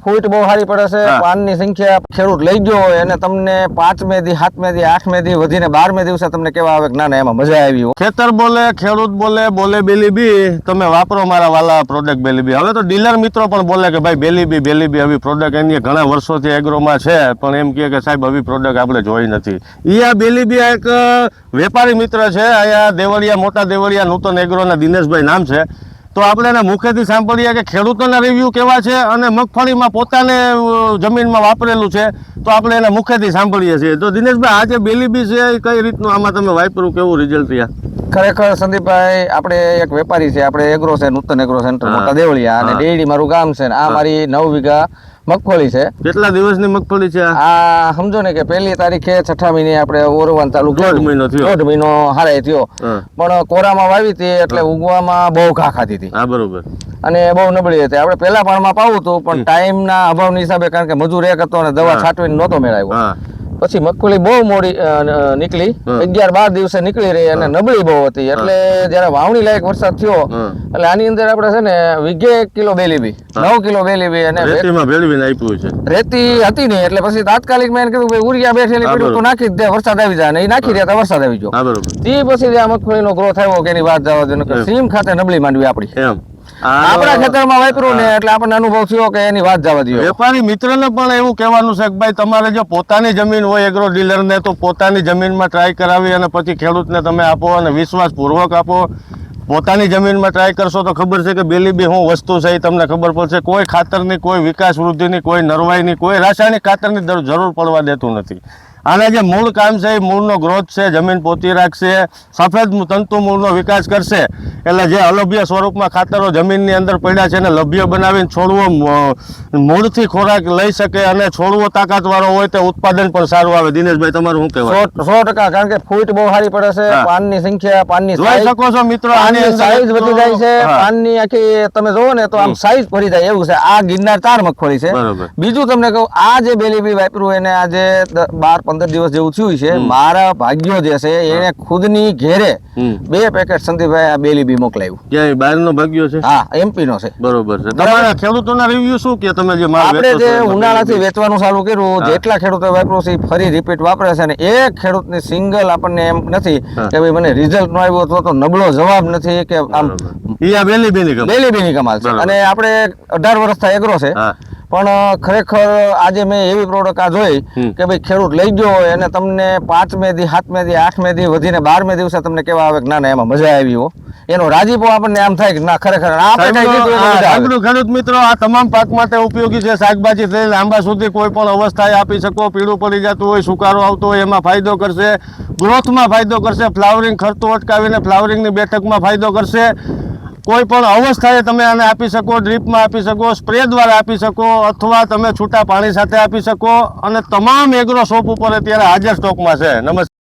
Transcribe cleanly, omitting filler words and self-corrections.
ફૂટ બહુ સારી પડે છે, પાનની સંખ્યા ખેડૂત લઈ ગયો હોય અને તમને 5મે દી 7મે દી 8મે દી વધીને 12મે દિવસે તમને કેવા આવે કે ના એમાં મજા આવી હોય. ખેતર બોલે, ખેડૂત બોલે, બોલે બેલીબી, તમે વાપરો મારા વાલા પ્રોડક્ટ બેલીબી. હવે તો ડીલર મિત્રો પણ બોલે કે ભાઈ બેલીબી આવી પ્રોડક્ટ એની ઘણા વર્ષોથી એગ્રોમાં છે, પણ એમ કહે કે સાહેબ આવી પ્રોડક્ટ આપણે જોઈ નથી. આ બેલીબી એક વેપારી મિત્ર છે, અહીંયા દેવળિયા, મોટા દેવળિયા નૂતન એગ્રોના દિનેશભાઈ નામ છે. તો આપણે એના મુખેથી સાંભળીએ કે ખેડૂતોના રિવ્યૂ કેવા છે અને મગફળીમાં પોતાને જમીનમાં વાપરેલું છે, તો આપણે એના મુખેથી સાંભળીએ છીએ. તો દિનેશભાઈ, આ જે બેલીબી છે એ કઈ રીતનું આમાં તમે વાપર્યું, કેવું રિઝલ્ટ રહ્યા? ખરેખર સંદીપભાઈ, આપણે એક વેપારી છે, આપણે એગ્રો છે, નૂતન એગ્રો સેન્ટર મોટા દેવળિયા, અને ડેડી મારું ગામ છે. આ મારી 9 વીઘા મગફળી છે. કેટલા દિવસની મગફળી છે આ? સમજો ને કે 1 તારીખે 6ઠા મહિને આપણે ઓરવાનું ચાલુ કર્યું. 1.5 મહિનો થયો. 1.5 મહિનો હારે થયો, પણ કોરામાં વાવી હતી એટલે ઉગવામાં બહુ ઘા ખાધી હતી. હા, બરોબર. અને બહુ નબળી હતી. આપણે પહેલા પાણમાં પાવું હતું, પણ ટાઈમના અભાવની હિસાબે, કારણ કે મજૂર એક હતો અને દવા છાંટવીને નહોતો મેળવ્યો. પછી મગફળી બહુ મોડી નીકળી, 11-12 દિવસે નીકળી રહી અને નબળી બહુ હતી. એટલે જયારે વાવણી લાયક વરસાદ થયો એટલે આની અંદર આપણે છે ને વીઘે 1 કિલો બેલીબી, 9 કિલો બેલીબી અને રેતી હતી નહીં. એટલે પછી તાત્કાલિક મેં કીધું ભાઈ ઉરિયા બેઠેલી પીડું તો નાખી દે, વરસાદ આવી જાય. એ નાખી રહ્યા વરસાદ આવી ગયો. તે પછી આ મગફળીનો ગ્રોથ આવ્યો કે એની વાત જવા દે. સીમ ખાતે નબળી માંડવી આપણી આપણા ખેતરમાં વાપર્યું ને એટલે આપણને અનુભવ થયો કે એની વાત જવા દો. વેપારી મિત્રને પણ એવું કહેવાનું છે કે ભાઈ તમારે જો પોતાની જમીન હોય એગ્રો ડીલરને, તો પોતાની જમીનમાં ટ્રાય કરાવી અને પછી ખેડૂતને તમે આપો અને વિશ્વાસપૂર્વક આપો. પોતાની જમીનમાં ટ્રાય કરશો તો ખબર છે કે બેલીબી શું વસ્તુ છે એ તમને ખબર પડશે. કોઈ ખાતરની, કોઈ વિકાસ વૃદ્ધિની, કોઈ નરવાઈની, કોઈ રાસાયણિક ખાતરની જરૂર પડવા દેતું નથી. આના જે મૂળ કામ છે એ મૂળનો ગ્રોથ છે, જમીન પોતી રાખશે, સફેદ તંતુ મૂળનો વિકાસ કરશે. એટલે જે અલભ્ય સ્વરૂપમાં ખાતરો જમીનની અંદર પડ્યા છે એને લભ્ય બનાવીને છોડવો મૂળથી ખોરાક લઈ શકે અને છોડવો તાકાતવાળો હોય તો ઉત્પાદન પણ સારું આવે. દિનેશભાઈ, તમારું શું કહેવાય? 100%, કારણ કે ફૂટ બહુ સારી પડે છે, પાનની સંખ્યા, પાનની જોઈ શકો છો મિત્રો, આની સાઈઝ વધી જાય છે. પાનની આખી તમે જોવો ને તો આમ સાઈઝ ભરી જાય એવું છે. આ ગિરનાર 4 મગફળી છે. બીજું તમને કહું, આ જે બેલીબી વાપર્યું એને આજે 12-15 દિવસ જેવું થયું છે. મારા ભાગ્યો જે છે એને ખુદની ઘેરે 2 પેકેટ સંદીપભાઈ આ બેલીબી મોકલાયું. ક્યાંય બહારનો ભાગ્યો છે? હા, MP નો છે. બરોબર છે. તમારા ખેડૂતોના રિવ્યુ શું કે તમે જે માલ આપણે જે ઉનાળાથી વેચવાનું ચાલુ કર્યું, જેટલા ખેડૂતો વાપર્યું છે ફરી રિપીટ વાપરે છે. અને એક ખેડૂતની સિંગલ આપણને એમ નથી કે ભાઈ મને રિઝલ્ટ નો આવ્યો તો નબળો જવાબ નથી કે આમ. બેલીબીની કમાલ છે. અને આપણે 18 વર્ષ થાય એગ્રો છે, પણ ખરેખર આજે મેં એવી પ્રોડક્ટ આ જોઈ કે ભાઈ ખેડૂત લઈ ગયો હોય અને તમને 5મે દી 7મે દી 8મે દી વધીને 12મે દિવસે તમને કેવા આવે કે ના એમાં મજા આવી હોય. એનો રાજીપો આપણને આમ થાય કે ના ખરેખર ખેડૂત મિત્રો, આ તમામ પાક માટે ઉપયોગી છે. શાકભાજી લઈ લાંબા સુધી કોઈ પણ અવસ્થાએ આપી શકો. પીળું પડી જતું હોય, સુકારો આવતો હોય એમાં ફાયદો કરશે, ગ્રોથમાં ફાયદો કરશે, ફ્લાવરિંગ ખર્ચો અટકાવીને ફ્લાવરિંગની બેઠકમાં ફાયદો કરશે. કોઈ પણ અવસ્થાએ તમે આને આપી શકો, ડ્રીપમાં આપી શકો, સ્પ્રે દ્વારા આપી શકો, અથવા તમે છૂટા પાણી સાથે આપી શકો. અને તમામ એગ્રો શોપ ઉપર અત્યારે હાજર સ્ટોકમાં છે. નમસ્કાર.